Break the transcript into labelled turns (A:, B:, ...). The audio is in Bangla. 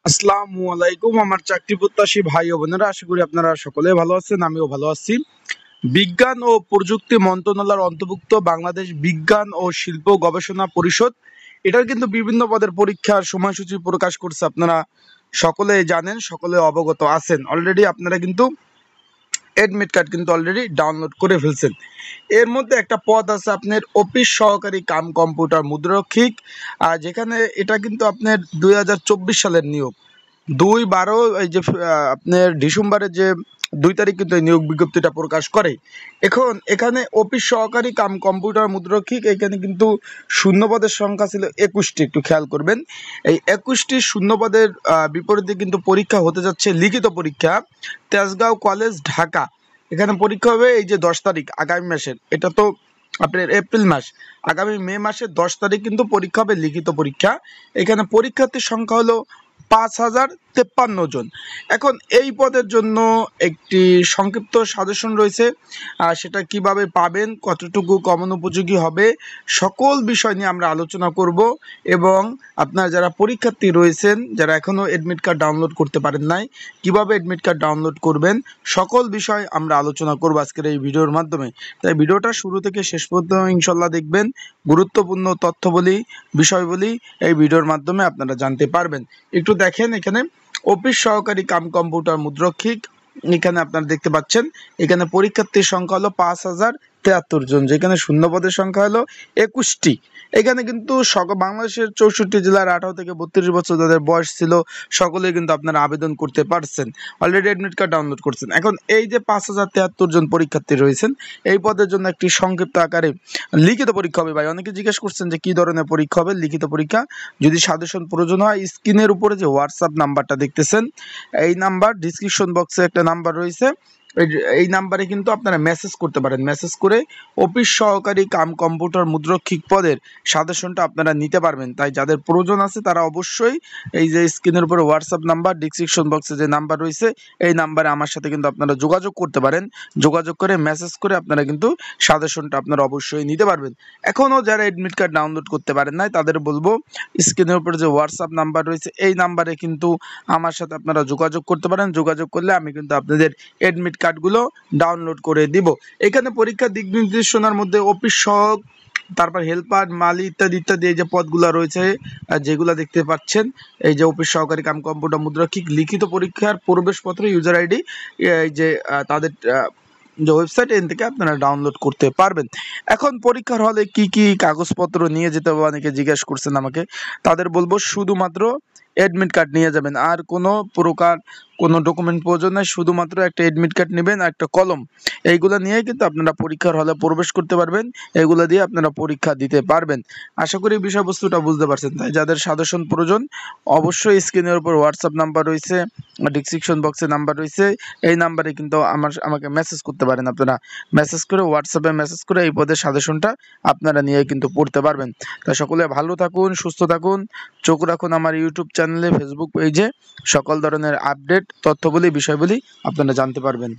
A: আসসালামু আলাইকুম আমার চাকরি প্রত্যাশী ভাই ও বোনেরা, আশা করি আপনারা সকলে ভালো আছেন। আমিও ভালো আছি। বিজ্ঞান ও প্রযুক্তি মন্ত্রণালয়ের অন্তর্ভুক্ত বাংলাদেশ বিজ্ঞান ও শিল্প গবেষণা পরিষদ এটার কিন্তু বিভিন্ন পদের পরীক্ষার সময়সূচি প্রকাশ করছে। আপনারা সকলে জানেন, সকলে অবগত আছেন। অলরেডি আপনারা কিন্তু এডমিট কার্ড কিন্তু অলরেডি ডাউনলোড করে ফেলছেন। এর মধ্যে একটা পদ আছে আপনার অফিস সহকারী কাম কম্পিউটার মুদ্রারক্ষিক, আর যেখানে এটা কিন্তু আপনার 2024 সালের নিয়োগ। 2/12 এই যে আপনার ডিসেম্বরের যে 2 তারিখ কিন্তু এই নিয়োগ বিজ্ঞপ্তিটা প্রকাশ করে। এখন এখানে অফিস সহকারী কাম কম্পিউটার মুদ্রারক্ষিক এখানে কিন্তু শূন্যপদের সংখ্যা ছিল 21টি। একটু খেয়াল করবেন, এই 21টি শূন্যপদের বিপরীতে কিন্তু পরীক্ষা হতে যাচ্ছে লিখিত পরীক্ষা। তেজগাঁও কলেজ, ঢাকা। এখানে পরীক্ষা হবে এই যে 10 তারিখ আগামী মাসের, এটা তো আপনার এপ্রিল মাস, আগামী মে মাসের 10 তারিখ কিন্তু পরীক্ষা হবে লিখিত পরীক্ষা। এখানে পরীক্ষার্থীর সংখ্যা হলো 5053 জন। এখন এই পদের জন্য একটি সংক্ষিপ্ত সাজেশন রয়েছে, সেটা কিভাবে পাবেন, কতটুকু কমন উপযোগী হবে, সকল বিষয় নিয়ে আমরা আলোচনা করব। এবং আপনারা যারা পরীক্ষার্থী রয়েছেন, যারা এখনও এডমিট কার্ড ডাউনলোড করতে পারেন নাই, কিভাবে এডমিট কার্ড ডাউনলোড করবেন, সকল বিষয় আমরা আলোচনা করব আজকের এই ভিডিওর মাধ্যমে। তাই ভিডিওটা শুরু থেকে শেষ পর্যন্ত ইনশাল্লাহ দেখবেন। গুরুত্বপূর্ণ তথ্য বলি, বিষয় বলি, এই ভিডিওর মাধ্যমে আপনারা জানতে পারবেন। একটু দেখেন, এখানে অফিস সহকারী কাম কম্পিউটার মুদ্রারক্ষিক, এখানে আপনারা দেখতে পাচ্ছেন এখানে পরীক্ষার্থীর সংখ্যা হলো 5073 জন, যেখানে শূন্যপদের সংখ্যা হলো 21টি। এখানে কিন্তু বাংলাদেশের 64 জেলার 18 থেকে 32 বছর যাদের বয়স ছিল সকলেই কিন্তু আপনারা আবেদন করতে পারছেন, অলরেডি এডমিট কার্ড ডাউনলোড করছেন। এখন এই যে 5073 জন পরীক্ষার্থী রয়েছেন, এই পদের জন্য একটি সংক্ষিপ্ত আকারে লিখিত পরীক্ষা হবে। ভাই অনেকে জিজ্ঞেস করছেন যে কি ধরনের পরীক্ষা হবে। লিখিত পরীক্ষা, যদি সাজেশন প্রয়োজন হয় স্ক্রিনের উপরে যে হোয়াটসঅ্যাপ নাম্বারটা দেখতেছেন, এই নাম্বার ডিসক্রিপশন বক্সে একটা নাম্বার রয়েছে, এই নাম্বারে কিন্তু আপনারা মেসেজ করতে পারেন। মেসেজ করে অফিস সহকারী কাম কম্পিউটার মুদ্রারক্ষিক পদের সাজেশনটা আপনারা নিতে পারবেন। তাই যাদের প্রয়োজন আছে তারা অবশ্যই এই যে স্ক্রিনের উপরে হোয়াটসঅ্যাপ নাম্বার, ডিসক্রিপশন বক্সে যে নাম্বার রয়েছে, এই নাম্বারে আমার সাথে কিন্তু আপনারা যোগাযোগ করতে পারেন। যোগাযোগ করে মেসেজ করে আপনারা কিন্তু সাজেশনটা আপনারা অবশ্যই নিতে পারবেন। এখনও যারা এডমিট কার্ড ডাউনলোড করতে পারেন নাই তাদের বলবো স্ক্রিনের উপরে যে হোয়াটসঅ্যাপ নাম্বার রয়েছে, এই নাম্বারে কিন্তু আমার সাথে আপনারা যোগাযোগ করতে পারেন। যোগাযোগ করলে আমি কিন্তু আপনাদের এডমিট কার্ডগুলো ডাউনলোড করে দিব। এখানে পরীক্ষার দিক নির্দেশনার মধ্যে অফিস সহক, তারপর হেল্পার, মালি ইত্যাদি ইত্যাদি এই যে পদগুলো রয়েছে যেগুলো দেখতে পাচ্ছেন, এই যে অফিস সহকারী কাম কম্পিউটার মুদ্রারক্ষিক লিখিত পরীক্ষার প্রবেশপত্র, ইউজার আইডি, এই যে তাদের যে ওয়েবসাইট, এখান থেকে আপনারা ডাউনলোড করতে পারবেন। এখন পরীক্ষার হলে কি কি কাগজপত্র নিয়ে যেতে হবে অনেকে জিজ্ঞেস করছেন আমাকে, তাদের বলবো শুধুমাত্র এডমিট কার্ড নিয়ে যাবেন, আর কোনো প্রকার কোনো ডকুমেন্ট প্রয়োজন নেই। শুধুমাত্র একটা এডমিট কার্ড নেবেন, একটা কলম, এইগুলো নিয়ে কিন্তু আপনারা পরীক্ষার হলে প্রবেশ করতে পারবেন। এগুলো দিয়ে আপনারা পরীক্ষা দিতে পারবেন। আশা করি বিষয়বস্তুটা বুঝতে পারছেন। তাই যাদের সাজেশন প্রয়োজন অবশ্যই স্ক্রিনের উপর হোয়াটসঅ্যাপ নাম্বার রয়েছে, ডিসক্রিপশন বক্সে নাম্বার রয়েছে, এই নাম্বারে কিন্তু আমাকে মেসেজ করতে পারেন। আপনারা মেসেজ করে, হোয়াটসঅ্যাপে মেসেজ করে এই পদের সাজেশনটা আপনারা নিয়ে কিন্তু পড়তে পারবেন। তাই সকলে ভালো থাকুন, সুস্থ থাকুন, চোখ রাখুন আমার ইউটিউব চ্যানেলে, ফেসবুক পেজে, সকল ধরনের আপডেট তথ্যবলি, বিষয়বলি আপনারা জানতে পারবেন।